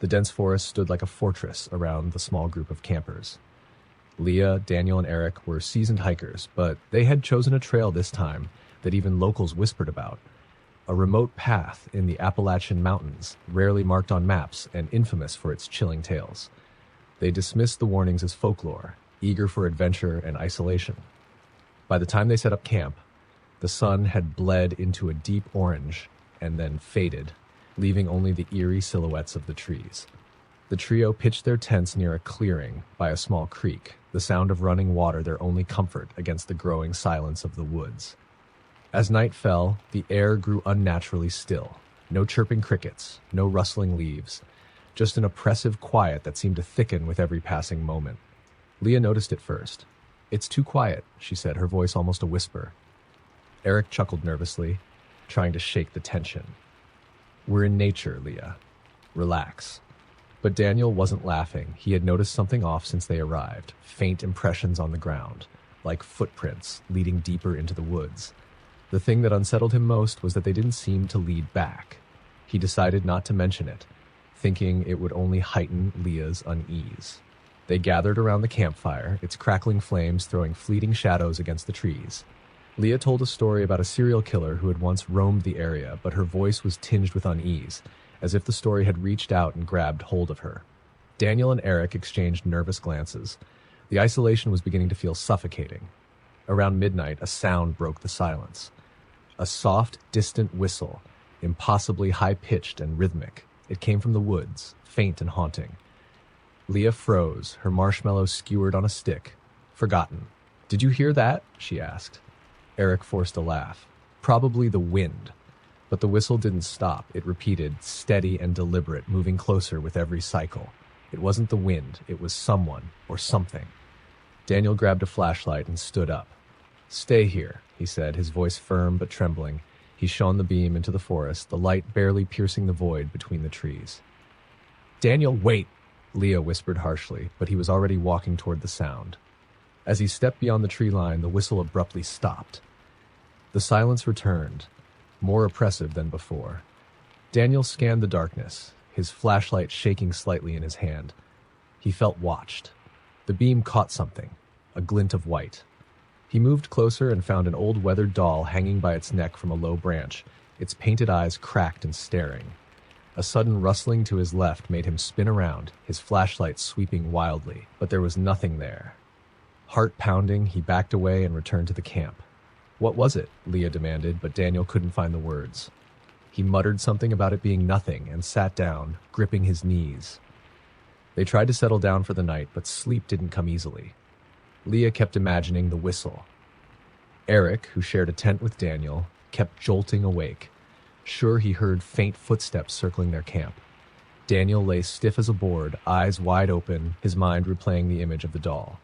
The dense forest stood like a fortress around the small group of campers. Leah, Daniel, and Eric were seasoned hikers, but they had chosen a trail this time that even locals whispered about. A remote path in the Appalachian Mountains, rarely marked on maps and infamous for its chilling tales. They dismissed the warnings as folklore, eager for adventure and isolation. By the time they set up camp, the sun had bled into a deep orange and then faded, leaving only the eerie silhouettes of the trees. The trio pitched their tents near a clearing by a small creek, the sound of running water their only comfort against the growing silence of the woods. As night fell, the air grew unnaturally still. No chirping crickets, no rustling leaves, just an oppressive quiet that seemed to thicken with every passing moment. Leah noticed it first. "It's too quiet," she said, her voice almost a whisper. Eric chuckled nervously, trying to shake the tension. "We're in nature, Leah. Relax." But Daniel wasn't laughing. He had noticed something off since they arrived, faint impressions on the ground, like footprints leading deeper into the woods. The thing that unsettled him most was that they didn't seem to lead back. He decided not to mention it, thinking it would only heighten Leah's unease. They gathered around the campfire, its crackling flames throwing fleeting shadows against the trees. Leah told a story about a serial killer who had once roamed the area, but her voice was tinged with unease, as if the story had reached out and grabbed hold of her. Daniel and Eric exchanged nervous glances. The isolation was beginning to feel suffocating. Around midnight, a sound broke the silence. A soft, distant whistle, impossibly high-pitched and rhythmic. It came from the woods, faint and haunting. Leah froze, her marshmallow skewered on a stick. Forgotten. "Did you hear that?" she asked. Eric forced a laugh. "Probably the wind." But the whistle didn't stop. It repeated, steady and deliberate, moving closer with every cycle. It wasn't the wind. It was someone or something. Daniel grabbed a flashlight and stood up. "Stay here," he said, his voice firm but trembling. He shone the beam into the forest, the light barely piercing the void between the trees. "Daniel, wait!" Leah whispered harshly, but he was already walking toward the sound. As he stepped beyond the tree line, the whistle abruptly stopped. The silence returned, more oppressive than before. Daniel scanned the darkness, his flashlight shaking slightly in his hand. He felt watched. The beam caught something, a glint of white. He moved closer and found an old weathered doll hanging by its neck from a low branch, its painted eyes cracked and staring. A sudden rustling to his left made him spin around, his flashlight sweeping wildly, but there was nothing there. Heart pounding, he backed away and returned to the camp. "What was it?" Leah demanded, but Daniel couldn't find the words. He muttered something about it being nothing and sat down, gripping his knees. They tried to settle down for the night, but sleep didn't come easily. Leah kept imagining the whistle. Eric, who shared a tent with Daniel, kept jolting awake, sure he heard faint footsteps circling their camp. Daniel lay stiff as a board, eyes wide open, his mind replaying the image of the doll.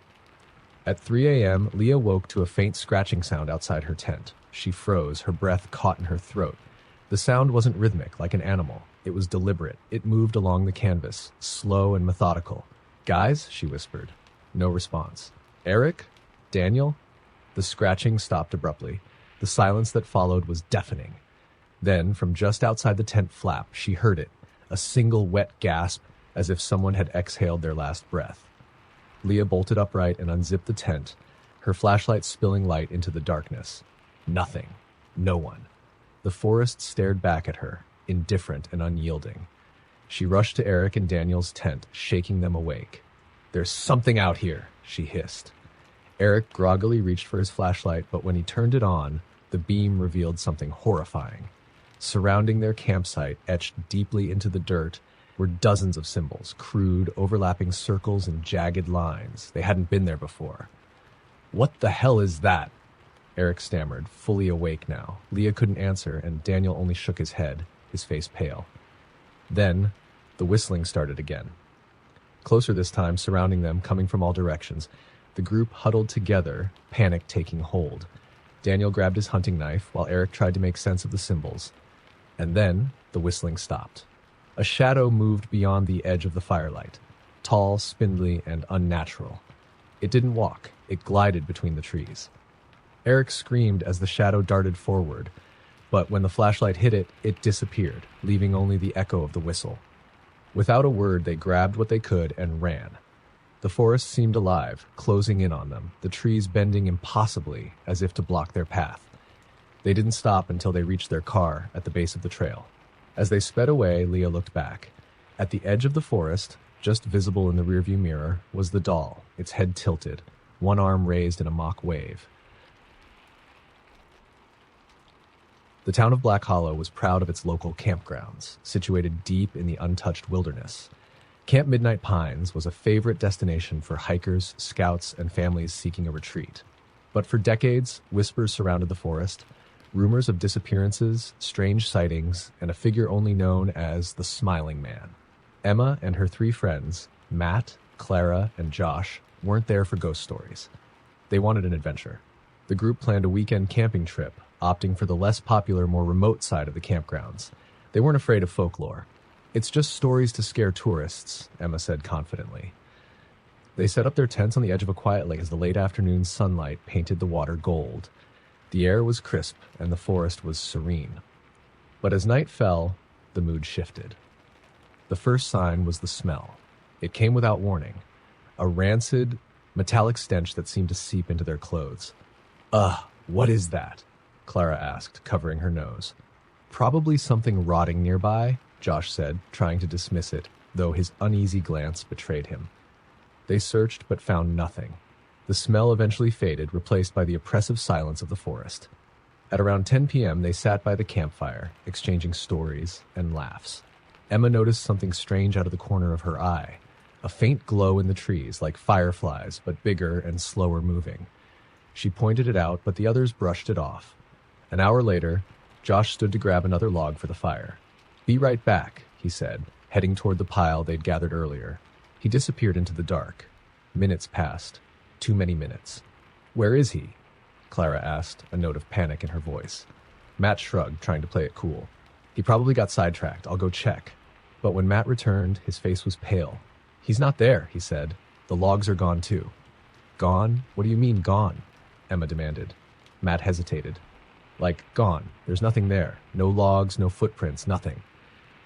At 3 a.m., Leah woke to a faint scratching sound outside her tent. She froze, her breath caught in her throat. The sound wasn't rhythmic, like an animal. It was deliberate. It moved along the canvas, slow and methodical. "Guys?" she whispered. No response. "Eric? Daniel?" The scratching stopped abruptly. The silence that followed was deafening. Then, from just outside the tent flap, she heard it, a single wet gasp, as if someone had exhaled their last breath. Leah bolted upright and unzipped the tent, her flashlight spilling light into the darkness. Nothing. No one. The forest stared back at her, indifferent and unyielding. She rushed to Eric and Daniel's tent, shaking them awake. "There's something out here," she hissed. Eric groggily reached for his flashlight, but when he turned it on, the beam revealed something horrifying. Surrounding their campsite, etched deeply into the dirt, were dozens of symbols, crude, overlapping circles and jagged lines. They hadn't been there before. "What the hell is that?" Eric stammered, fully awake now. Leah couldn't answer, and Daniel only shook his head, his face pale. Then, the whistling started again. Closer this time, surrounding them, coming from all directions. The group huddled together, panic taking hold. Daniel grabbed his hunting knife, while Eric tried to make sense of the symbols. And then, the whistling stopped. A shadow moved beyond the edge of the firelight, tall, spindly, and unnatural. It didn't walk, it glided between the trees. Eric screamed as the shadow darted forward, but when the flashlight hit it, it disappeared, leaving only the echo of the whistle. Without a word, they grabbed what they could and ran. The forest seemed alive, closing in on them, the trees bending impossibly as if to block their path. They didn't stop until they reached their car at the base of the trail. As they sped away, Leah looked back. At the edge of the forest, just visible in the rearview mirror, was the doll, its head tilted, one arm raised in a mock wave. The town of Black Hollow was proud of its local campgrounds, situated deep in the untouched wilderness. Camp Midnight Pines was a favorite destination for hikers, scouts, and families seeking a retreat. But for decades, whispers surrounded the forest, rumors of disappearances, strange sightings, and a figure only known as the Smiling Man. Emma and her 3 friends, Matt, Clara, and Josh, weren't there for ghost stories. They wanted an adventure. The group planned a weekend camping trip, opting for the less popular, more remote side of the campgrounds. They weren't afraid of folklore. "It's just stories to scare tourists," Emma said confidently. They set up their tents on the edge of a quiet lake as the late afternoon sunlight painted the water gold. The air was crisp and the forest was serene. But as night fell, the mood shifted. The first sign was the smell. It came without warning. A rancid, metallic stench that seemed to seep into their clothes. "Ugh, what is that?" Clara asked, covering her nose. "Probably something rotting nearby," Josh said, trying to dismiss it, though his uneasy glance betrayed him. They searched but found nothing. The smell eventually faded, replaced by the oppressive silence of the forest. At around 10 p.m., they sat by the campfire, exchanging stories and laughs. Emma noticed something strange out of the corner of her eye, a faint glow in the trees, like fireflies, but bigger and slower moving. She pointed it out, but the others brushed it off. An hour later, Josh stood to grab another log for the fire. "Be right back," he said, heading toward the pile they'd gathered earlier. He disappeared into the dark. Minutes passed. Too many minutes. "Where is he?" Clara asked, a note of panic in her voice. Matt shrugged, trying to play it cool. "He probably got sidetracked. I'll go check." But when Matt returned, his face was pale. "He's not there," he said. "The logs are gone too." "Gone? What do you mean, gone?" Emma demanded. Matt hesitated. "Like, gone. There's nothing there. No logs, no footprints, nothing."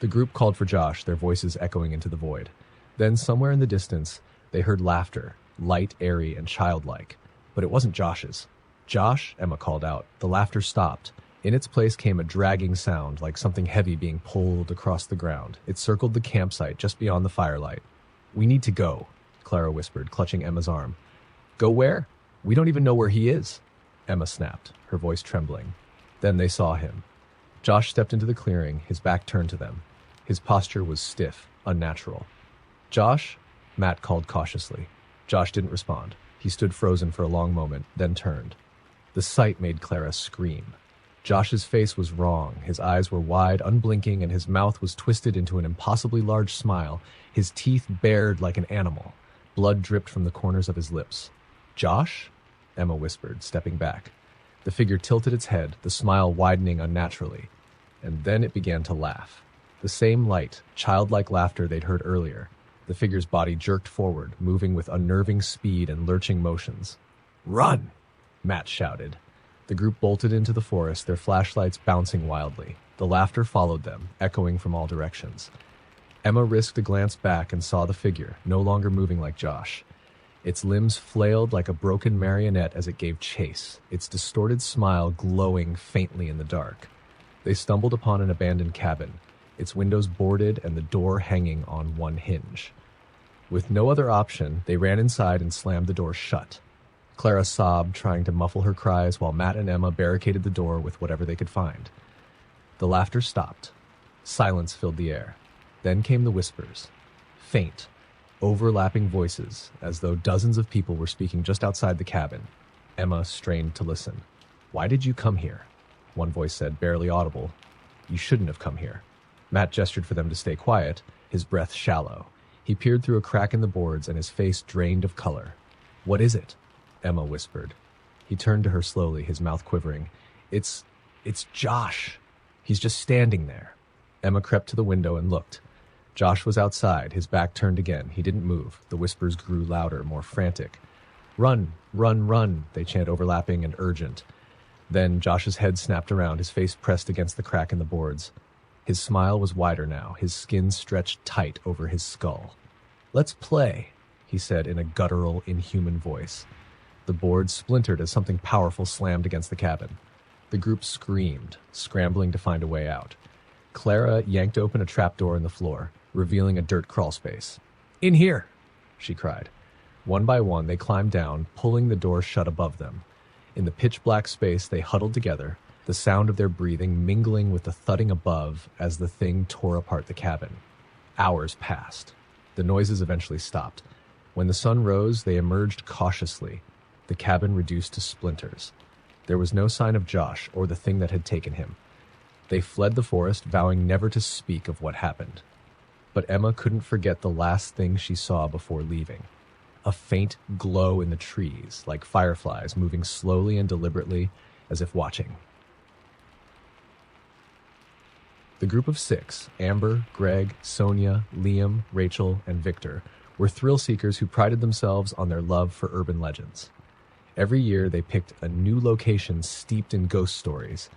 The group called for Josh, their voices echoing into the void. Then, somewhere in the distance, they heard laughter, light, airy, and childlike. But it wasn't Josh's. "Josh," Emma called out. The laughter stopped. In its place came a dragging sound, like something heavy being pulled across the ground. It circled the campsite just beyond the firelight. "We need to go," Clara whispered, clutching Emma's arm. "Go where? We don't even know where he is," Emma snapped, her voice trembling. Then they saw him. Josh stepped into the clearing, his back turned to them. His posture was stiff, unnatural. "Josh?" Matt called cautiously. Josh didn't respond. He stood frozen for a long moment, then turned. The sight made Clara scream. Josh's face was wrong. His eyes were wide, unblinking, and his mouth was twisted into an impossibly large smile, his teeth bared like an animal. Blood dripped from the corners of his lips. "Josh?" Emma whispered, stepping back. The figure tilted its head, the smile widening unnaturally. And then it began to laugh. The same light, childlike laughter they'd heard earlier. The figure's body jerked forward, moving with unnerving speed and lurching motions. "Run!" Matt shouted. The group bolted into the forest, their flashlights bouncing wildly. The laughter followed them, echoing from all directions. Emma risked a glance back and saw the figure, no longer moving like Josh. Its limbs flailed like a broken marionette as it gave chase, its distorted smile glowing faintly in the dark. They stumbled upon an abandoned cabin, its windows boarded and the door hanging on one hinge. With no other option, they ran inside and slammed the door shut. Clara sobbed, trying to muffle her cries, while Matt and Emma barricaded the door with whatever they could find. The laughter stopped. Silence filled the air. Then came the whispers. Faint, overlapping voices, as though dozens of people were speaking just outside the cabin. Emma strained to listen. "Why did you come here?" One voice said, barely audible. "You shouldn't have come here." Matt gestured for them to stay quiet, his breath shallow. He peered through a crack in the boards and his face drained of color. "What is it?" Emma whispered. He turned to her slowly, his mouth quivering. It's Josh. He's just standing there." Emma crept to the window and looked. Josh was outside, his back turned again. He didn't move. The whispers grew louder, more frantic. "Run, run, run," they chant, overlapping and urgent. Then Josh's head snapped around, his face pressed against the crack in the boards. His smile was wider now, his skin stretched tight over his skull. "Let's play," he said in a guttural, inhuman voice. The board splintered as something powerful slammed against the cabin. The group screamed, scrambling to find a way out. Clara yanked open a trapdoor in the floor, revealing a dirt crawl space. "In here!" she cried. One by one, they climbed down, pulling the door shut above them. In the pitch-black space, they huddled together, the sound of their breathing mingling with the thudding above as the thing tore apart the cabin. Hours passed. The noises eventually stopped. When the sun rose, they emerged cautiously, the cabin reduced to splinters. There was no sign of Josh or the thing that had taken him. They fled the forest, vowing never to speak of what happened. But Emma couldn't forget the last thing she saw before leaving. A faint glow in the trees, like fireflies moving slowly and deliberately, as if watching. The group of 6, Amber, Greg, Sonia, Liam, Rachel, and Victor, were thrill-seekers who prided themselves on their love for urban legends. Every year, they picked a new location steeped in ghost stories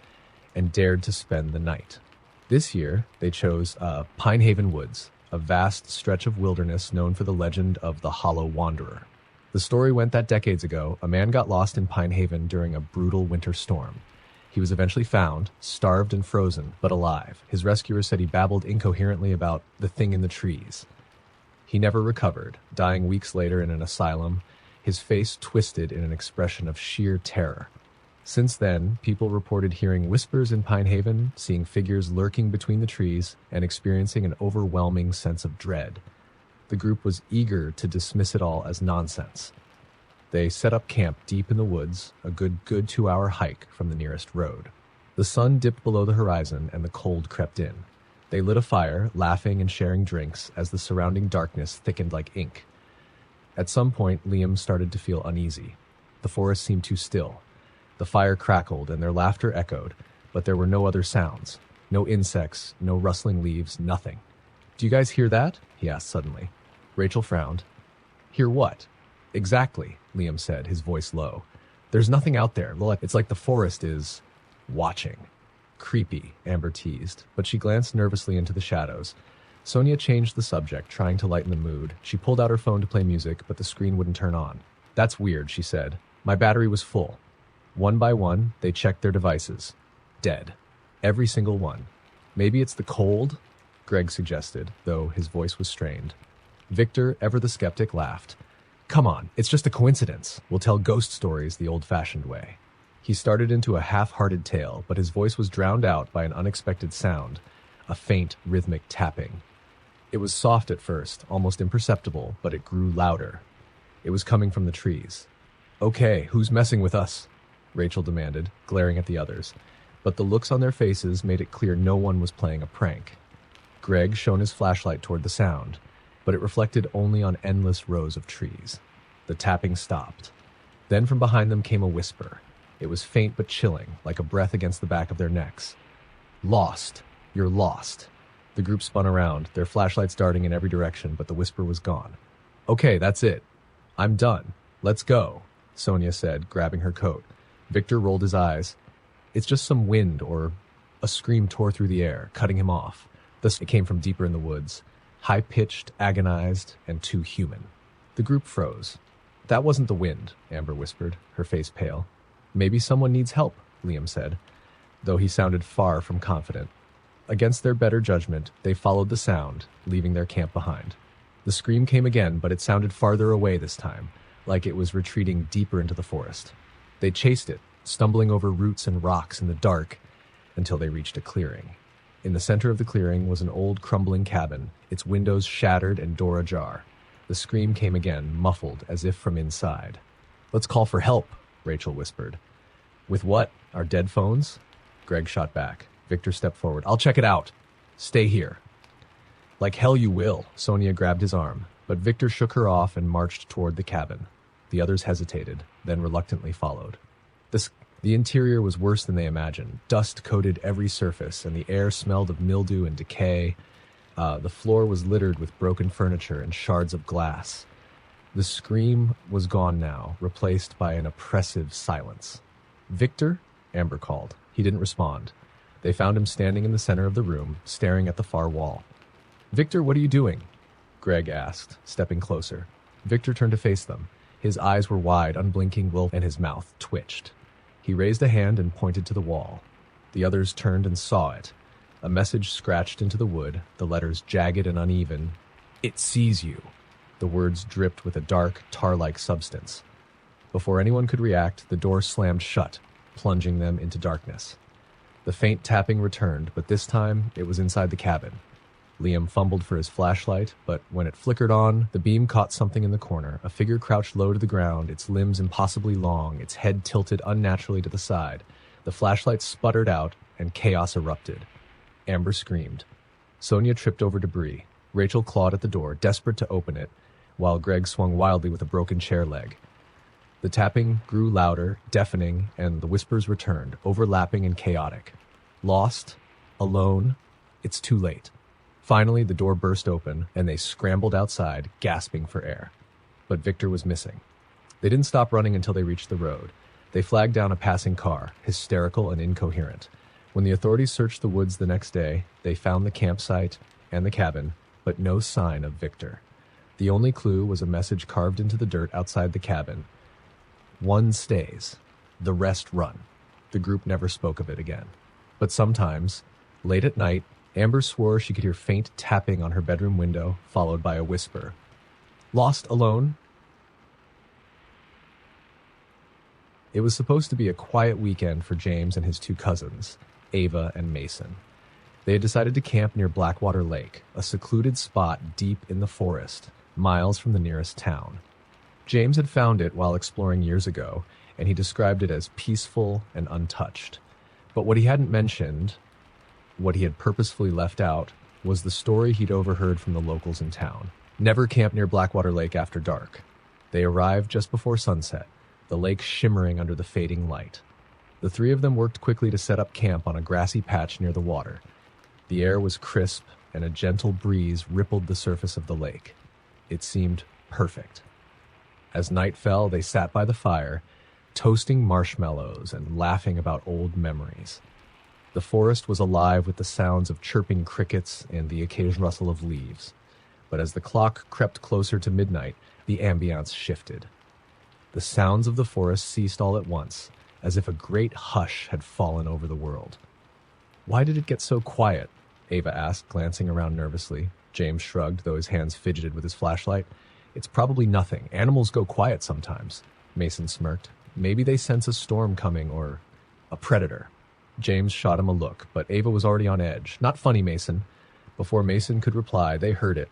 and dared to spend the night. This year, they chose Pine Haven Woods, a vast stretch of wilderness known for the legend of the Hollow Wanderer. The story went that decades ago, a man got lost in Pine Haven during a brutal winter storm. He was eventually found, starved and frozen, but alive. His rescuers said he babbled incoherently about the thing in the trees. He never recovered, dying weeks later in an asylum, his face twisted in an expression of sheer terror. Since then, people reported hearing whispers in Pine Haven, seeing figures lurking between the trees, and experiencing an overwhelming sense of dread. The group was eager to dismiss it all as nonsense. They set up camp deep in the woods, a good 2-hour hike from the nearest road. The sun dipped below the horizon and the cold crept in. They lit a fire, laughing and sharing drinks as the surrounding darkness thickened like ink. At some point, Liam started to feel uneasy. The forest seemed too still. The fire crackled and their laughter echoed, but there were no other sounds. No insects, no rustling leaves, nothing. "Do you guys hear that?" he asked suddenly. Rachel frowned. "Hear what?" "Exactly," Liam said, his voice low. "There's nothing out there. It's like the forest is watching." "Creepy," Amber teased, but she glanced nervously into the shadows. Sonia changed the subject, trying to lighten the mood. She pulled out her phone to play music, but the screen wouldn't turn on. "That's weird," she said. "My battery was full." One by one, they checked their devices. Dead. Every single one. "Maybe it's the cold?" Greg suggested, though his voice was strained. Victor, ever the skeptic, laughed. "Come on, it's just a coincidence. We'll tell ghost stories the old-fashioned way." He started into a half-hearted tale, but his voice was drowned out by an unexpected sound, a faint, rhythmic tapping. It was soft at first, almost imperceptible, but it grew louder. It was coming from the trees. "Okay, who's messing with us?" Rachel demanded, glaring at the others. But the looks on their faces made it clear no one was playing a prank. Greg shone his flashlight toward the sound, but it reflected only on endless rows of trees. The tapping stopped. Then from behind them came a whisper. It was faint but chilling, like a breath against the back of their necks. "Lost. You're lost." The group spun around, their flashlights darting in every direction, but the whisper was gone. "Okay, that's it. I'm done. Let's go," Sonia said, grabbing her coat. Victor rolled his eyes. "It's just some wind," or a scream tore through the air, cutting him off. It came from deeper in the woods, high-pitched, agonized, and too human. The group froze. "That wasn't the wind," Amber whispered, her face pale. "Maybe someone needs help," Liam said, though he sounded far from confident. Against their better judgment, they followed the sound, leaving their camp behind. The scream came again, but it sounded farther away this time, like it was retreating deeper into the forest. They chased it, stumbling over roots and rocks in the dark, until they reached a clearing. In the center of the clearing was an old, crumbling cabin, its windows shattered and door ajar. The scream came again, muffled, as if from inside. "Let's call for help," Rachel whispered. "With what? Our dead phones?" Greg shot back. Victor stepped forward. "I'll check it out. Stay here." "Like hell you will," Sonia grabbed his arm, but Victor shook her off and marched toward the cabin. The others hesitated, then reluctantly followed. The interior was worse than they imagined. Dust coated every surface, and the air smelled of mildew and decay. The floor was littered with broken furniture and shards of glass. The scream was gone now, replaced by an oppressive silence. "Victor?" Amber called. He didn't respond. They found him standing in the center of the room, staring at the far wall. "Victor, what are you doing?" Greg asked, stepping closer. Victor turned to face them. His eyes were wide, unblinking, and his mouth twitched. He raised a hand and pointed to the wall. The others turned and saw it. A message scratched into the wood, the letters jagged and uneven. "It sees you." The words dripped with a dark, tar-like substance. Before anyone could react, the door slammed shut, plunging them into darkness. The faint tapping returned, but this time it was inside the cabin. Liam fumbled for his flashlight, but when it flickered on, the beam caught something in the corner. A figure crouched low to the ground, its limbs impossibly long, its head tilted unnaturally to the side. The flashlight sputtered out, and chaos erupted. Amber screamed. Sonia tripped over debris. Rachel clawed at the door, desperate to open it, while Greg swung wildly with a broken chair leg. The tapping grew louder, deafening, and the whispers returned, overlapping and chaotic. Lost, alone, it's too late. Finally, the door burst open, and they scrambled outside, gasping for air. But Victor was missing. They didn't stop running until they reached the road. They flagged down a passing car, hysterical and incoherent. When the authorities searched the woods the next day, they found the campsite and the cabin, but no sign of Victor. The only clue was a message carved into the dirt outside the cabin. "One stays, the rest run." The group never spoke of it again. But sometimes, late at night, Amber swore she could hear faint tapping on her bedroom window, followed by a whisper. "Lost alone?" It was supposed to be a quiet weekend for James and his two cousins, Ava and Mason. They had decided to camp near Blackwater Lake, a secluded spot deep in the forest, miles from the nearest town. James had found it while exploring years ago, and he described it as peaceful and untouched. But what he hadn't mentioned, what he had purposefully left out, was the story he'd overheard from the locals in town. Never camp near Blackwater Lake after dark. They arrived just before sunset, the lake shimmering under the fading light. The three of them worked quickly to set up camp on a grassy patch near the water. The air was crisp, and a gentle breeze rippled the surface of the lake. It seemed perfect. As night fell, they sat by the fire, toasting marshmallows and laughing about old memories. The forest was alive with the sounds of chirping crickets and the occasional rustle of leaves. But as the clock crept closer to midnight, the ambiance shifted. The sounds of the forest ceased all at once, as if a great hush had fallen over the world. "Why did it get so quiet?" Ava asked, glancing around nervously. James shrugged, though his hands fidgeted with his flashlight. "It's probably nothing. Animals go quiet sometimes." Mason smirked. "Maybe they sense a storm coming or a predator." James shot him a look, but Ava was already on edge. "Not funny, Mason." Before Mason could reply, they heard it.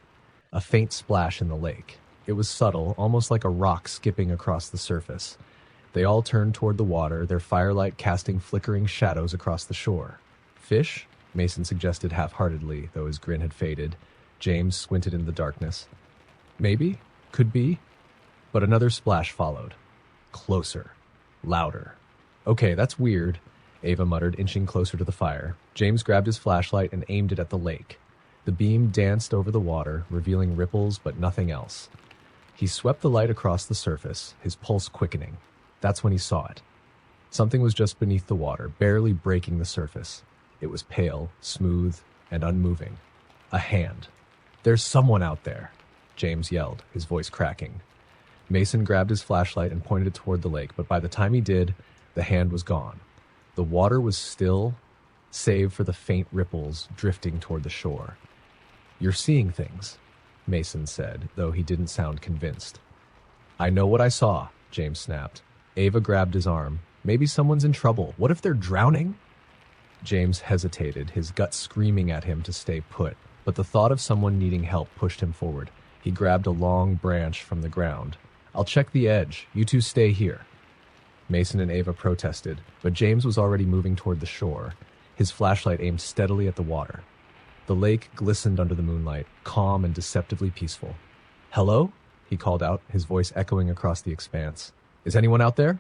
A faint splash in the lake. It was subtle, almost like a rock skipping across the surface. They all turned toward the water, their firelight casting flickering shadows across the shore. "Fish?" Mason suggested half-heartedly, though his grin had faded. James squinted in the darkness. "Maybe. Could be." But another splash followed. Closer. Louder. "Okay, that's weird," Ava muttered, inching closer to the fire. James grabbed his flashlight and aimed it at the lake. The beam danced over the water, revealing ripples but nothing else. He swept the light across the surface, his pulse quickening. That's when he saw it. Something was just beneath the water, barely breaking the surface. It was pale, smooth, and unmoving. A hand. "There's someone out there," James yelled, his voice cracking. Mason grabbed his flashlight and pointed it toward the lake, but by the time he did, the hand was gone. The water was still, save for the faint ripples drifting toward the shore. "You're seeing things," Mason said, though he didn't sound convinced. "I know what I saw," James snapped. Ava grabbed his arm. "Maybe someone's in trouble. What if they're drowning?" James hesitated, his gut screaming at him to stay put, but the thought of someone needing help pushed him forward. He grabbed a long branch from the ground. "I'll check the edge. You two stay here." Mason and Ava protested, but James was already moving toward the shore, his flashlight aimed steadily at the water. The lake glistened under the moonlight, calm and deceptively peaceful. "Hello?" he called out, his voice echoing across the expanse. "Is anyone out there?"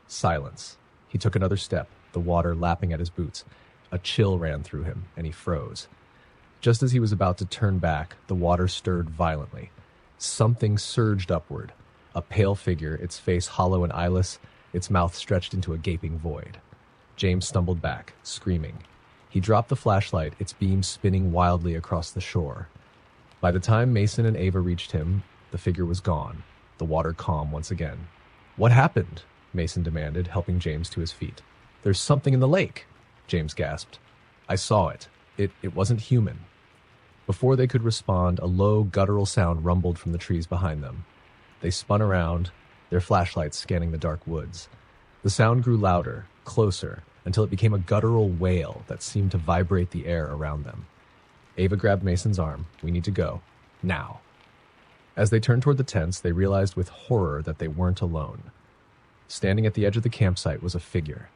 Silence. He took another step, the water lapping at his boots. A chill ran through him, and he froze. Just as he was about to turn back, the water stirred violently. Something surged upward. A pale figure, its face hollow and eyeless, its mouth stretched into a gaping void. James stumbled back, screaming. He dropped the flashlight, its beam spinning wildly across the shore. By the time Mason and Ava reached him, the figure was gone, the water calm once again. "What happened?" Mason demanded, helping James to his feet. "There's something in the lake," James gasped. "I saw it. It wasn't human." Before they could respond, a low, guttural sound rumbled from the trees behind them. They spun around, their flashlights scanning the dark woods. The sound grew louder, closer, until it became a guttural wail that seemed to vibrate the air around them. Ava grabbed Mason's arm. "We need to go. Now." As they turned toward the tents, they realized with horror that they weren't alone. Standing at the edge of the campsite was a figure.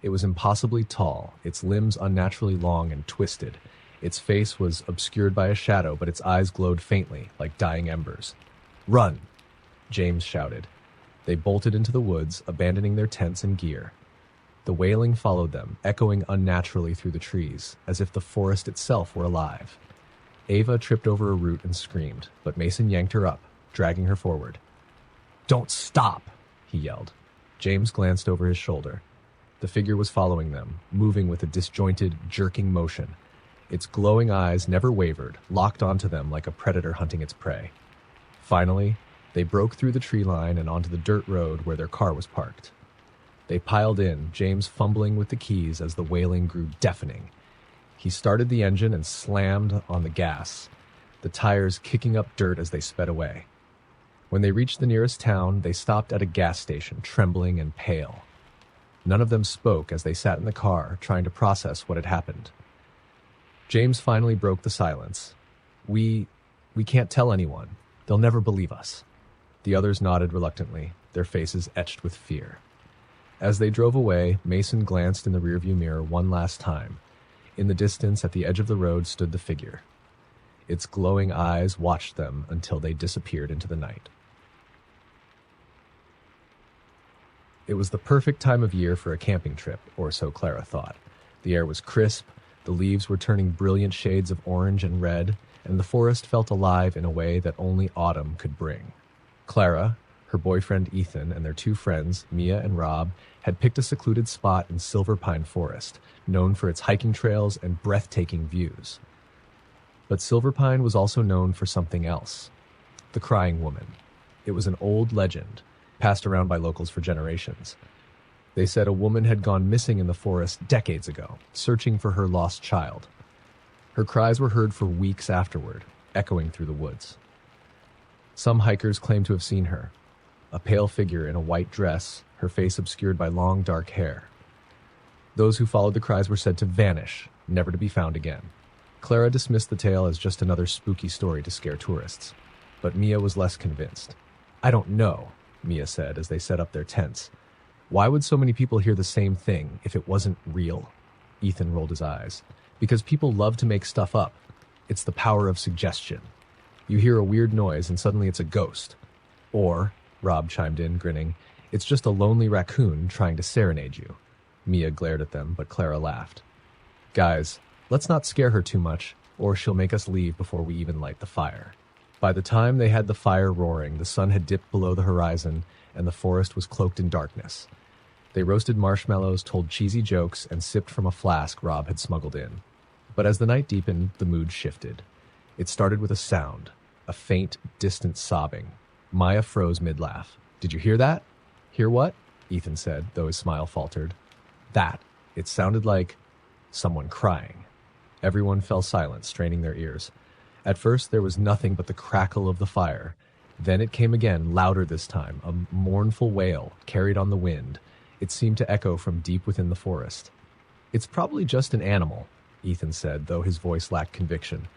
It was impossibly tall, its limbs unnaturally long and twisted. Its face was obscured by a shadow, but its eyes glowed faintly, like dying embers. "Run!" James shouted. They bolted into the woods, abandoning their tents and gear. The wailing followed them, echoing unnaturally through the trees, as if the forest itself were alive. Ava tripped over a root and screamed, but Mason yanked her up, dragging her forward. "Don't stop!" he yelled. James glanced over his shoulder. The figure was following them, moving with a disjointed, jerking motion. Its glowing eyes never wavered, locked onto them like a predator hunting its prey. Finally, they broke through the tree line and onto the dirt road where their car was parked. They piled in, James fumbling with the keys as the wailing grew deafening. He started the engine and slammed on the gas, the tires kicking up dirt as they sped away. When they reached the nearest town, they stopped at a gas station, trembling and pale. None of them spoke as they sat in the car, trying to process what had happened. James finally broke the silence. We can't tell anyone. They'll never believe us." The others nodded reluctantly, their faces etched with fear. As they drove away, Mason glanced in the rearview mirror one last time. In the distance, at the edge of the road, stood the figure. Its glowing eyes watched them until they disappeared into the night. It was the perfect time of year for a camping trip, or so Clara thought. The air was crisp, the leaves were turning brilliant shades of orange and red, and the forest felt alive in a way that only autumn could bring. Clara, her boyfriend Ethan, and their two friends, Mia and Rob, had picked a secluded spot in Silver Pine Forest, known for its hiking trails and breathtaking views. But Silver Pine was also known for something else: the Crying Woman. It was an old legend, passed around by locals for generations. They said a woman had gone missing in the forest decades ago, searching for her lost child. Her cries were heard for weeks afterward, echoing through the woods. Some hikers claimed to have seen her, a pale figure in a white dress, her face obscured by long, dark hair. Those who followed the cries were said to vanish, never to be found again. Clara dismissed the tale as just another spooky story to scare tourists, but Mia was less convinced. "I don't know," Mia said as they set up their tents. "Why would so many people hear the same thing if it wasn't real?" Ethan rolled his eyes. "Because people love to make stuff up. It's the power of suggestion. You hear a weird noise and suddenly it's a ghost. Or," Rob chimed in, grinning, "it's just a lonely raccoon trying to serenade you." Mia glared at them, but Clara laughed. "Guys, let's not scare her too much, or she'll make us leave before we even light the fire." By the time they had the fire roaring, the sun had dipped below the horizon, and the forest was cloaked in darkness. They roasted marshmallows, told cheesy jokes, and sipped from a flask Rob had smuggled in. But as the night deepened, the mood shifted. It started with a sound, a faint, distant sobbing. Maya froze mid-laugh. "Did you hear that?" "Hear what?" Ethan said, though his smile faltered. "That. It sounded like someone crying." Everyone fell silent, straining their ears. At first, there was nothing but the crackle of the fire. Then it came again, louder this time, a mournful wail, carried on the wind. It seemed to echo from deep within the forest. "It's probably just an animal," Ethan said, though his voice lacked conviction.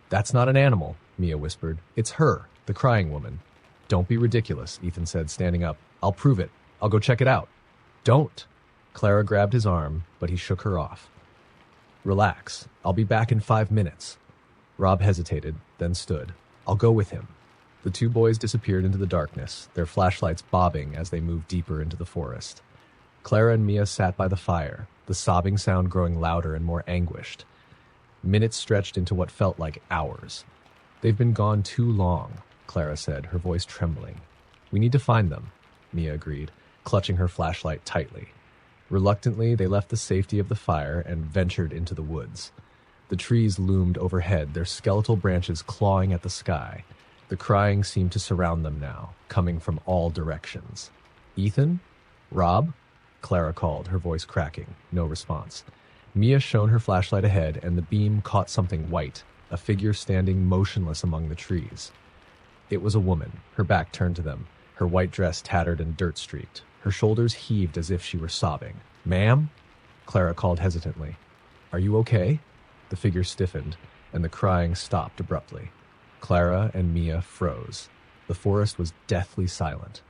"That's not an animal," Mia whispered. "It's her, the crying woman." "Don't be ridiculous," Ethan said, standing up. "I'll prove it. I'll go check it out." "Don't." Clara grabbed his arm, but he shook her off. "Relax. I'll be back in 5 minutes." Rob hesitated, then stood. "I'll go with him." The two boys disappeared into the darkness, their flashlights bobbing as they moved deeper into the forest. Clara and Mia sat by the fire, the sobbing sound growing louder and more anguished. Minutes stretched into what felt like hours. "They've been gone too long," Clara said, her voice trembling. "We need to find them," Mia agreed, clutching her flashlight tightly. Reluctantly, they left the safety of the fire and ventured into the woods. The trees loomed overhead, their skeletal branches clawing at the sky. The crying seemed to surround them now, coming from all directions. "Ethan? Rob?" Clara called, her voice cracking. No response. Mia shone her flashlight ahead, and the beam caught something white, a figure standing motionless among the trees. It was a woman, her back turned to them, her white dress tattered and dirt-streaked. Her shoulders heaved as if she were sobbing. "Ma'am?" Clara called hesitantly. "Are you okay?" The figure stiffened, and the crying stopped abruptly. Clara and Mia froze. The forest was deathly silent.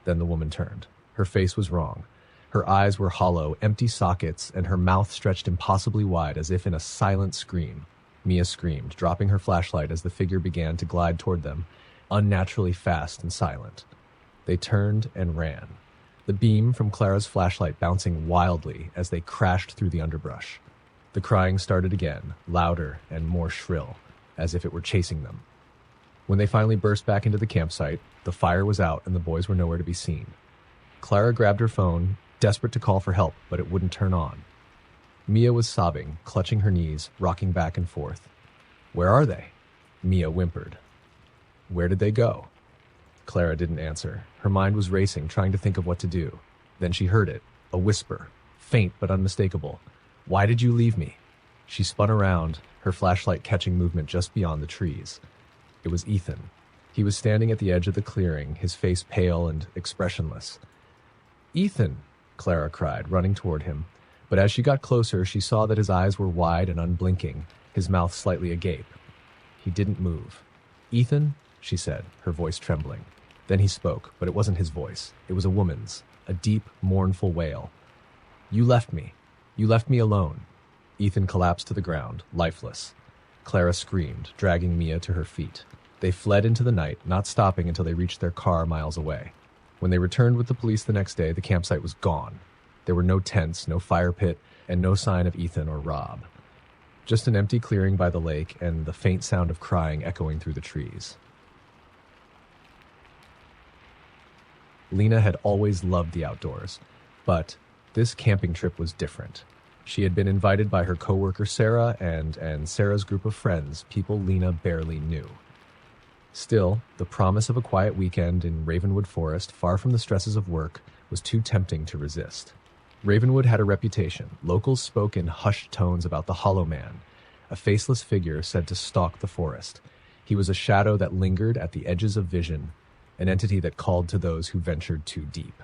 Then the woman turned. Her face was wrong. Her eyes were hollow, empty sockets, and her mouth stretched impossibly wide as if in a silent scream. Mia screamed, dropping her flashlight as the figure began to glide toward them, unnaturally fast and silent. They turned and ran, the beam from Clara's flashlight bouncing wildly as they crashed through the underbrush. The crying started again, louder and more shrill, as if it were chasing them. When they finally burst back into the campsite, the fire was out and the boys were nowhere to be seen. Clara grabbed her phone, desperate to call for help, but it wouldn't turn on. Mia was sobbing, clutching her knees, rocking back and forth. "Where are they?" Mia whimpered. "Where did they go?" Clara didn't answer. Her mind was racing, trying to think of what to do. Then she heard it, a whisper, faint but unmistakable. "Why did you leave me?" She spun around, her flashlight catching movement just beyond the trees. It was Ethan. He was standing at the edge of the clearing, his face pale and expressionless. "Ethan!" Clara cried, running toward him. But as she got closer, she saw that his eyes were wide and unblinking, his mouth slightly agape. He didn't move. "Ethan?" she said, her voice trembling. Then he spoke, but it wasn't his voice. It was a woman's, a deep, mournful wail. "You left me. You left me alone." Ethan collapsed to the ground, lifeless. Clara screamed, dragging Mia to her feet. They fled into the night, not stopping until they reached their car miles away. When they returned with the police the next day, the campsite was gone. There were no tents, no fire pit, and no sign of Ethan or Rob. Just an empty clearing by the lake and the faint sound of crying echoing through the trees. Lena had always loved the outdoors, but this camping trip was different. She had been invited by her coworker Sarah and Sarah's group of friends, people Lena barely knew. Still, the promise of a quiet weekend in Ravenwood Forest, far from the stresses of work, was too tempting to resist. Ravenwood had a reputation. Locals spoke in hushed tones about the Hollow Man, a faceless figure said to stalk the forest. He was a shadow that lingered at the edges of vision, an entity that called to those who ventured too deep.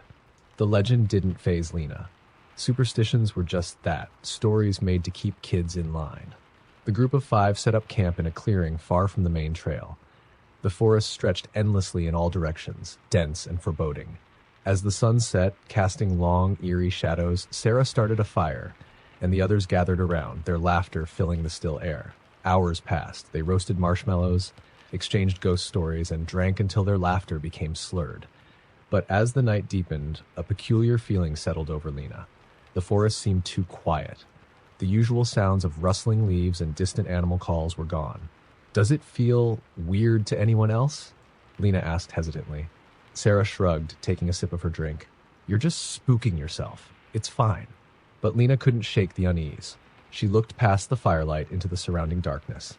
The legend didn't faze Lena. Superstitions were just that, stories made to keep kids in line. The group of 5 set up camp in a clearing far from the main trail. The forest stretched endlessly in all directions, dense and foreboding. As the sun set, casting long, eerie shadows, Sarah started a fire, and the others gathered around, their laughter filling the still air. Hours passed. They roasted marshmallows, exchanged ghost stories, and drank until their laughter became slurred. But as the night deepened, a peculiar feeling settled over Lena. The forest seemed too quiet. The usual sounds of rustling leaves and distant animal calls were gone. "Does it feel weird to anyone else?" Lena asked hesitantly. Sarah shrugged, taking a sip of her drink. "You're just spooking yourself. It's fine." But Lena couldn't shake the unease. She looked past the firelight into the surrounding darkness.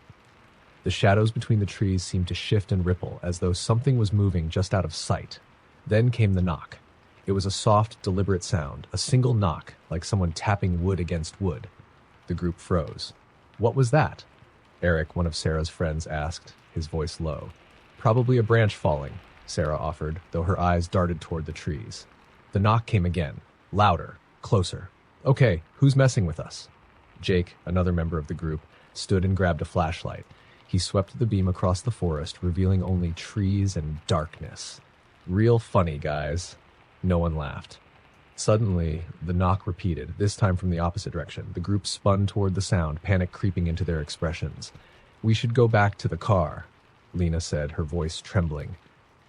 The shadows between the trees seemed to shift and ripple, as though something was moving just out of sight. Then came the knock. It was a soft, deliberate sound, a single knock, like someone tapping wood against wood. The group froze. "What was that?" Eric, one of Sarah's friends, asked, his voice low. "Probably a branch falling," Sarah offered, though her eyes darted toward the trees. The knock came again, louder, closer. "Okay, who's messing with us?" Jake, another member of the group, stood and grabbed a flashlight. He swept the beam across the forest, revealing only trees and darkness. "Real funny, guys." No one laughed. Suddenly, the knock repeated, this time from the opposite direction. The group spun toward the sound, panic creeping into their expressions. "We should go back to the car," Lena said, her voice trembling.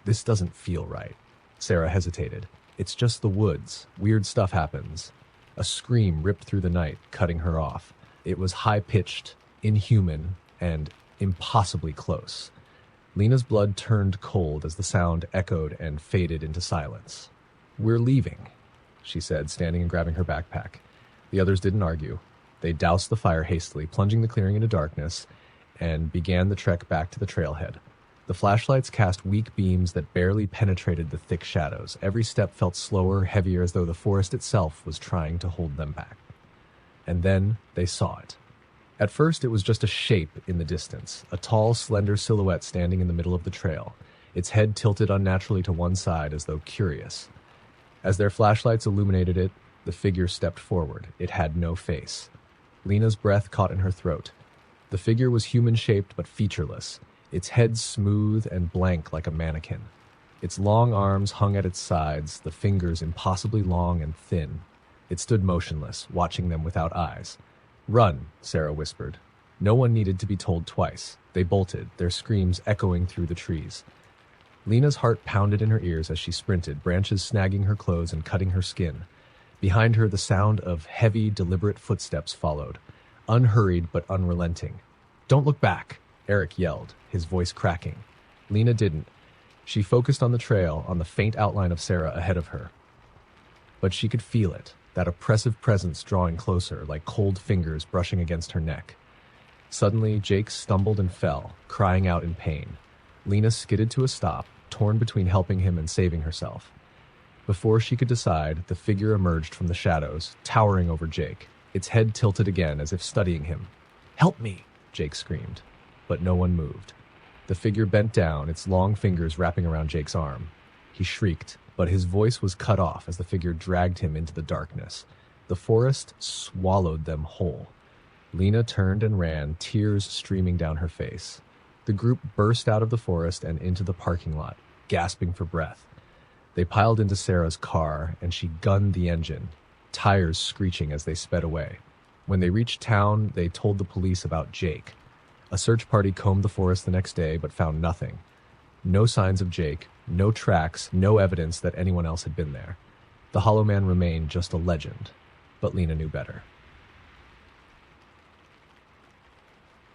"This doesn't feel right." Sarah hesitated. "It's just the woods. Weird stuff happens." A scream ripped through the night, cutting her off. It was high-pitched, inhuman, and impossibly close. Lena's blood turned cold as the sound echoed and faded into silence. "We're leaving." she said, standing and grabbing her backpack. The others didn't argue. They doused the fire hastily, plunging the clearing into darkness, and began the trek back to the trailhead. The flashlights cast weak beams that barely penetrated the thick shadows. Every step felt slower, heavier, as though the forest itself was trying to hold them back. And then they saw it. At first, it was just a shape in the distance, a tall, slender silhouette standing in the middle of the trail, its head tilted unnaturally to one side as though curious. As their flashlights illuminated it, the figure stepped forward. It had no face. Lena's breath caught in her throat. The figure was human-shaped but featureless, its head smooth and blank like a mannequin. Its long arms hung at its sides, the fingers impossibly long and thin. It stood motionless, watching them without eyes. "Run," Sarah whispered. No one needed to be told twice. They bolted, their screams echoing through the trees. Lena's heart pounded in her ears as she sprinted, branches snagging her clothes and cutting her skin. Behind her, the sound of heavy, deliberate footsteps followed, unhurried but unrelenting. "Don't look back," Eric yelled, his voice cracking. Lena didn't. She focused on the trail, on the faint outline of Sarah ahead of her. But she could feel it, that oppressive presence drawing closer, like cold fingers brushing against her neck. Suddenly, Jake stumbled and fell, crying out in pain. Lena skidded to a stop, torn between helping him and saving herself. Before she could decide, the figure emerged from the shadows, towering over Jake, its head tilted again as if studying him. "Help me!" Jake screamed. But no one moved. The figure bent down, its long fingers wrapping around Jake's arm. He shrieked, but his voice was cut off as the figure dragged him into the darkness. The forest swallowed them whole. Lena turned and ran, tears streaming down her face. The group burst out of the forest and into the parking lot, gasping for breath. They piled into Sarah's car, and she gunned the engine, tires screeching as they sped away. When they reached town, they told the police about Jake. A search party combed the forest the next day, but found nothing. No signs of Jake, no tracks, no evidence that anyone else had been there. The Hollow Man remained just a legend, but Lena knew better.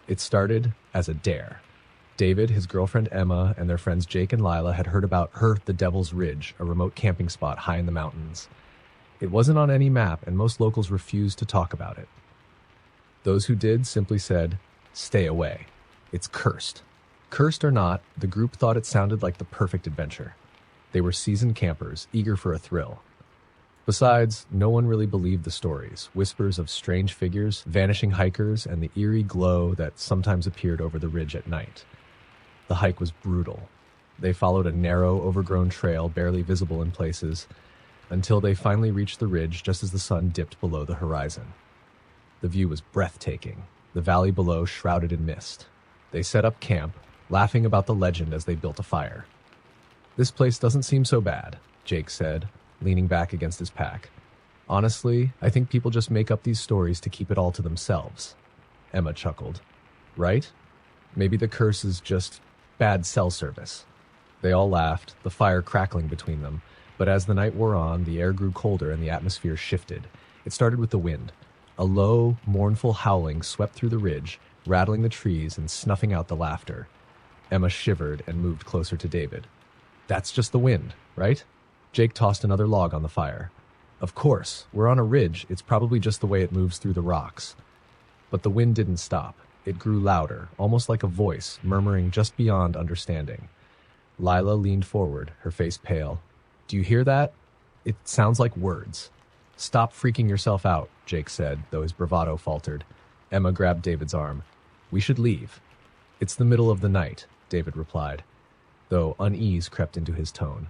It started as a dare. David, his girlfriend Emma, and their friends Jake and Lila had heard about the Devil's Ridge, a remote camping spot high in the mountains. It wasn't on any map, and most locals refused to talk about it. Those who did simply said, "Stay away. It's cursed." Cursed or not, the group thought it sounded like the perfect adventure. They were seasoned campers, eager for a thrill. Besides, no one really believed the stories, whispers of strange figures, vanishing hikers, and the eerie glow that sometimes appeared over the ridge at night. The hike was brutal. They followed a narrow, overgrown trail, barely visible in places, until they finally reached the ridge just as the sun dipped below the horizon. The view was breathtaking, the valley below shrouded in mist. They set up camp, laughing about the legend as they built a fire. "This place doesn't seem so bad," Jake said, leaning back against his pack. "Honestly, I think people just make up these stories to keep it all to themselves." Emma chuckled. "Right? Maybe the curse is just bad cell service." They all laughed, the fire crackling between them, but as the night wore on, the air grew colder and the atmosphere shifted. It started with the wind. A low, mournful howling swept through the ridge, rattling the trees and snuffing out the laughter. Emma shivered and moved closer to David. "That's just the wind, right?" Jake tossed another log on the fire. "Of course, we're on a ridge. It's probably just the way it moves through the rocks." But the wind didn't stop. It grew louder, almost like a voice, murmuring just beyond understanding. Lila leaned forward, her face pale. "Do you hear that? It sounds like words." "Stop freaking yourself out," Jake said, though his bravado faltered. Emma grabbed David's arm. "We should leave." "It's the middle of the night," David replied, though unease crept into his tone.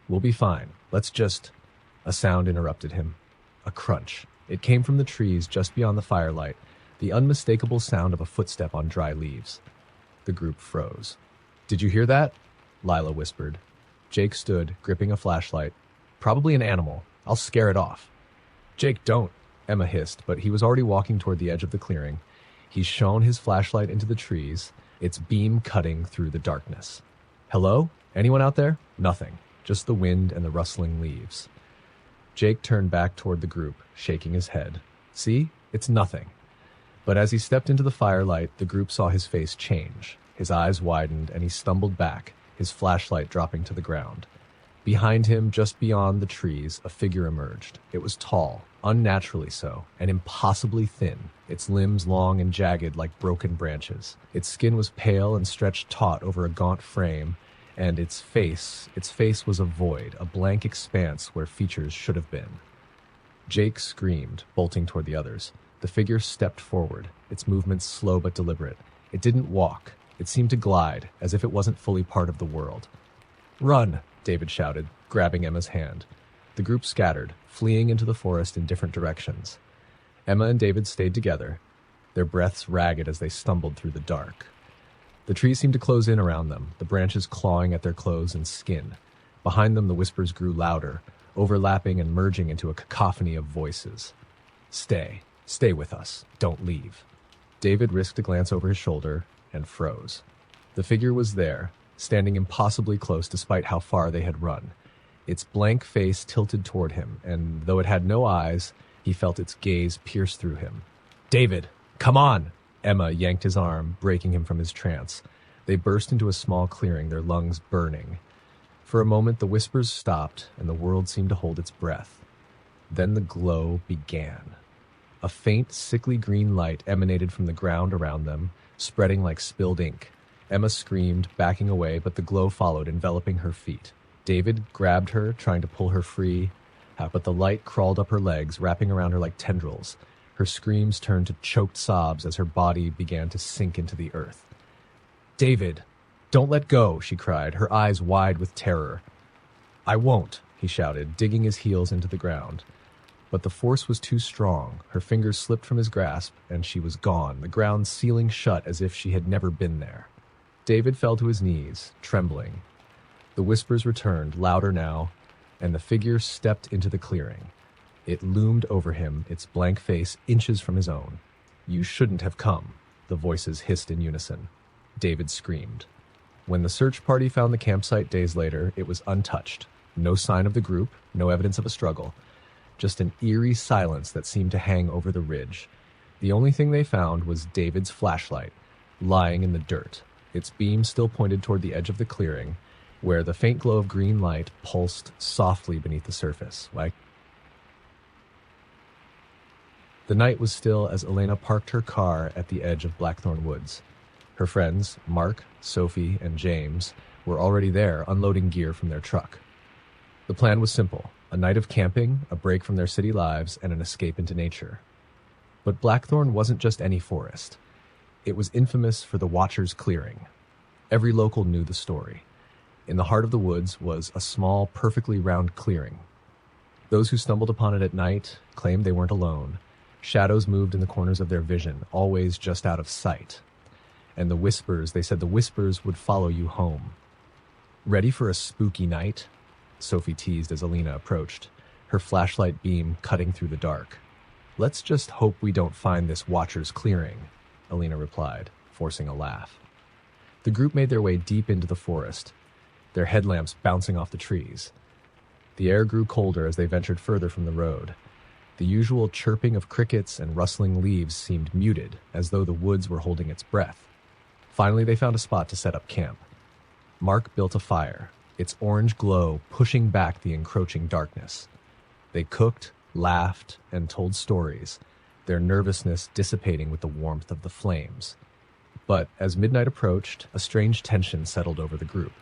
"We'll be fine. Let's just—" A sound interrupted him. A crunch. It came from the trees just beyond the firelight, the unmistakable sound of a footstep on dry leaves. The group froze. "Did you hear that?" Lila whispered. Jake stood, gripping a flashlight. "Probably an animal. I'll scare it off." "Jake, don't," Emma hissed, but he was already walking toward the edge of the clearing. He shone his flashlight into the trees, its beam cutting through the darkness. "Hello? Anyone out there?" Nothing. Just the wind and the rustling leaves. Jake turned back toward the group, shaking his head. "See? It's nothing." But as he stepped into the firelight, the group saw his face change. His eyes widened, and he stumbled back, his flashlight dropping to the ground. Behind him, just beyond the trees, a figure emerged. It was tall, unnaturally so, and impossibly thin, its limbs long and jagged like broken branches. Its skin was pale and stretched taut over a gaunt frame, and its face was a void, a blank expanse where features should have been. Jake screamed, bolting toward the others. The figure stepped forward, its movements slow but deliberate. It didn't walk. It seemed to glide, as if it wasn't fully part of the world. "Run!" David shouted, grabbing Emma's hand. The group scattered, fleeing into the forest in different directions. Emma and David stayed together, their breaths ragged as they stumbled through the dark. The trees seemed to close in around them, the branches clawing at their clothes and skin. Behind them, the whispers grew louder, overlapping and merging into a cacophony of voices. Stay with us. Don't leave." David risked a glance over his shoulder and froze. The figure was there, standing impossibly close despite how far they had run. Its blank face tilted toward him, and though it had no eyes, he felt its gaze pierce through him. "David, come on!" Emma yanked his arm, breaking him from his trance. They burst into a small clearing, their lungs burning. For a moment, the whispers stopped, and the world seemed to hold its breath. Then the glow began. A faint, sickly green light emanated from the ground around them, spreading like spilled ink. Emma screamed, backing away, but the glow followed, enveloping her feet. David grabbed her, trying to pull her free, but the light crawled up her legs, wrapping around her like tendrils. Her screams turned to choked sobs as her body began to sink into the earth. "David, don't let go," she cried, her eyes wide with terror. "I won't," he shouted, digging his heels into the ground. But the force was too strong. Her fingers slipped from his grasp, and she was gone, the ground sealing shut as if she had never been there. David fell to his knees, trembling. The whispers returned, louder now, and the figure stepped into the clearing. It loomed over him, its blank face inches from his own. "You shouldn't have come," the voices hissed in unison. David screamed. When the search party found the campsite days later, it was untouched. No sign of the group, no evidence of a struggle. Just an eerie silence that seemed to hang over the ridge. The only thing they found was David's flashlight, lying in the dirt. Its beam still pointed toward the edge of the clearing, where the faint glow of green light pulsed softly beneath the surface. The night was still as Elena parked her car at the edge of Blackthorn Woods. Her friends, Mark, Sophie, and James, were already there, unloading gear from their truck. The plan was simple: a night of camping, a break from their city lives, and an escape into nature. But Blackthorn wasn't just any forest. It was infamous for the Watcher's Clearing. Every local knew the story. In the heart of the woods was a small, perfectly round clearing. Those who stumbled upon it at night claimed they weren't alone. Shadows moved in the corners of their vision, always just out of sight. And they said the whispers would follow you home. "Ready for a spooky night?" Sophie teased as Alina approached, her flashlight beam cutting through the dark. "Let's just hope we don't find this Watcher's Clearing," Alina replied, forcing a laugh. The group made their way deep into the forest, their headlamps bouncing off the trees. The air grew colder as they ventured further from the road. The usual chirping of crickets and rustling leaves seemed muted, as though the woods were holding its breath. Finally, they found a spot to set up camp. Mark built a fire, its orange glow pushing back the encroaching darkness. They cooked, laughed, and told stories, their nervousness dissipating with the warmth of the flames. But as midnight approached, a strange tension settled over the group.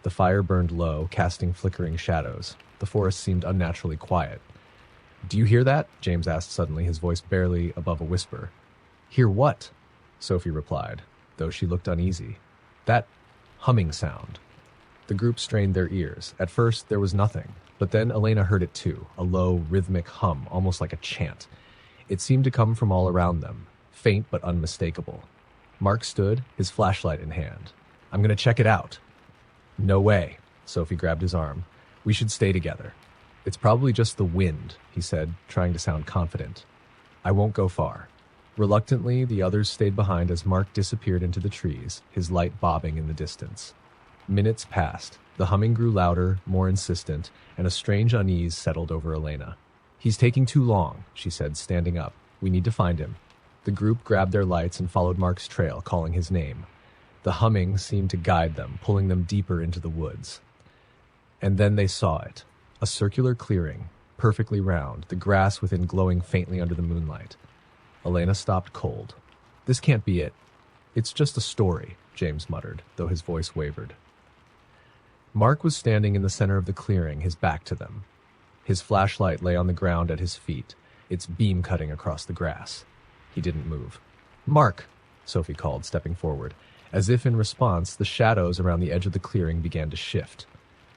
The fire burned low, casting flickering shadows. The forest seemed unnaturally quiet. "Do you hear that?" James asked suddenly, his voice barely above a whisper. "Hear what?" Sophie replied, though she looked uneasy. "That humming sound." The group strained their ears. At first, there was nothing, but then Elena heard it too, a low, rhythmic hum, almost like a chant. It seemed to come from all around them, faint but unmistakable. Mark stood, his flashlight in hand. "I'm going to check it out." "No way." Sophie grabbed his arm. "We should stay together." "It's probably just the wind," he said, trying to sound confident. "I won't go far." Reluctantly, the others stayed behind as Mark disappeared into the trees, his light bobbing in the distance. Minutes passed. The humming grew louder, more insistent, and a strange unease settled over Elena. "He's taking too long," she said, standing up. "We need to find him." The group grabbed their lights and followed Mark's trail, calling his name. The humming seemed to guide them, pulling them deeper into the woods. And then they saw it. A circular clearing, perfectly round, the grass within glowing faintly under the moonlight. Elena stopped cold. This can't be it. It's just a story, James muttered, though his voice wavered. Mark was standing in the center of the clearing, his back to them. His flashlight lay on the ground at his feet, its beam cutting across the grass. He didn't move. "Mark!" Sophie called, stepping forward. As if in response, the shadows around the edge of the clearing began to shift.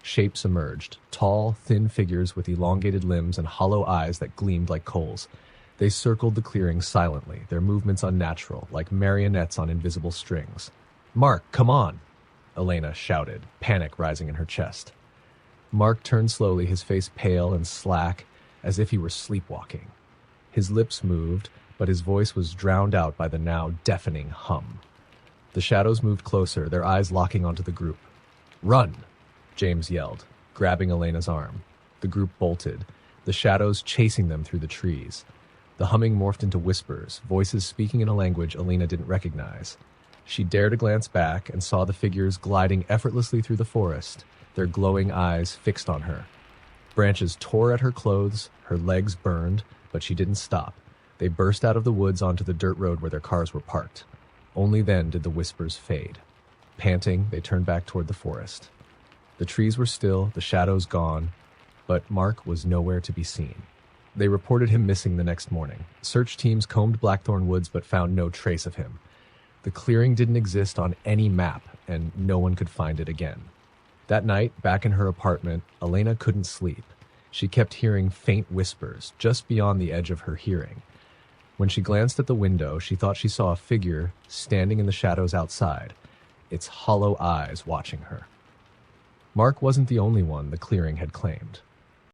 Shapes emerged, tall, thin figures with elongated limbs and hollow eyes that gleamed like coals. They circled the clearing silently, their movements unnatural, like marionettes on invisible strings. "Mark, come on!" Elena shouted, panic rising in her chest. Mark turned slowly, his face pale and slack, as if he were sleepwalking. His lips moved, but his voice was drowned out by the now deafening hum. The shadows moved closer, their eyes locking onto the group. "Run!" James yelled, grabbing Elena's arm. The group bolted, the shadows chasing them through the trees. The humming morphed into whispers, voices speaking in a language Elena didn't recognize. She dared a glance back and saw the figures gliding effortlessly through the forest, their glowing eyes fixed on her. Branches tore at her clothes, her legs burned, but she didn't stop. They burst out of the woods onto the dirt road where their cars were parked. Only then did the whispers fade. Panting, they turned back toward the forest. The trees were still, the shadows gone, but Mark was nowhere to be seen. They reported him missing the next morning. Search teams combed Blackthorn Woods but found no trace of him. The clearing didn't exist on any map, and no one could find it again. That night, back in her apartment, Elena couldn't sleep. She kept hearing faint whispers, just beyond the edge of her hearing. When she glanced at the window, she thought she saw a figure standing in the shadows outside, its hollow eyes watching her. Mark wasn't the only one the clearing had claimed.